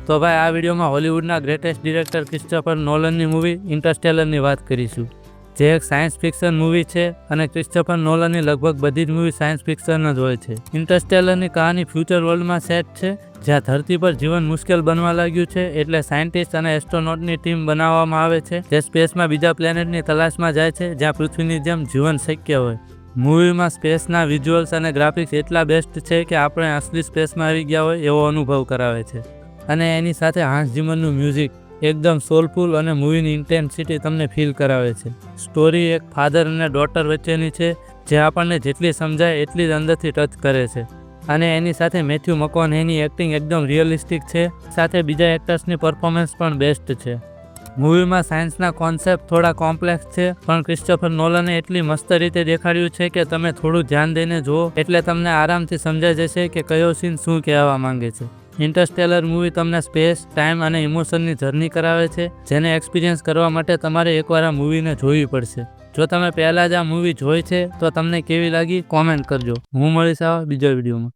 તો ભાઈ આ વિડીયોમાં હોલિવૂડના ગ્રેટેસ્ટ ડિરેક્ટર ક્રિસ્ટોફર નોલનની મૂવી ઇન્ટરસ્ટેલરની વાત કરીશું, જે એક સાયન્સ ફિક્શન મૂવી છે અને ક્રિસ્ટોફર નોલનની લગભગ બધી જ મૂવી સાયન્સ ફિક્શન જ હોય છે. ઇન્ટરસ્ટેલરની કહાની ફ્યુચર વર્લ્ડમાં સેટ છે, જ્યાં ધરતી પર જીવન મુશ્કેલ બનવા લાગ્યું છે, એટલે સાયન્ટિસ્ટ અને એસ્ટ્રોનોટની ટીમ બનાવવામાં આવે છે, જે સ્પેસમાં બીજા પ્લેનેટની તલાશમાં જાય છે જ્યાં પૃથ્વીની જેમ જીવન શક્ય હોય. મૂવીમાં સ્પેસના વિઝ્યુઅલ્સ અને ગ્રાફિક્સ એટલા બેસ્ટ છે કે આપણે અસલી સ્પેસમાં આવી ગયા હોય એવો અનુભવ કરાવે છે. અને એની સાથે હાન્સ ઝિમરનું મ્યુઝિક એકદમ સોલફુલ અને મૂવીની ઇન્ટેન્સિટી તમને ફીલ કરાવે છે. સ્ટોરી એક ફાધર અને ડોટર વચ્ચેની છે, જે આપણને જેટલી સમજાય એટલી જ અંદરથી ટચ કરે છે. અને એની સાથે મેથ્યુ મકોનહેની એક્ટિંગ એકદમ રિયલિસ્ટિક છે, સાથે બીજા એક્ટર્સની પરફોર્મન્સ પણ બેસ્ટ છે. મૂવીમાં સાયન્સના કોન્સેપ્ટ થોડા કોમ્પ્લેક્સ છે, પણ ક્રિસ્ટોફર નોલને એટલી મસ્ત રીતે દેખાડ્યું છે કે તમે થોડું ધ્યાન દઈને જુઓ એટલે તમને આરામથી સમજાઈ જશે કે કયો સીન શું કહેવા માંગે છે. ઇન્ટરસ્ટેલર મૂવી તમને સ્પેસ, ટાઈમ અને ઇમોશનની જર્ની કરાવે છે, જેને એક્સપિરિયન્સ કરવા માટે તમારે એકવાર આ મૂવીને જોવી પડશે. જો તમે પહેલાં જ આ મૂવી જોઈ છે તો તમને કેવી લાગી કોમેન્ટ કરજો. હું મળીશ આવા બીજા વિડીયોમાં.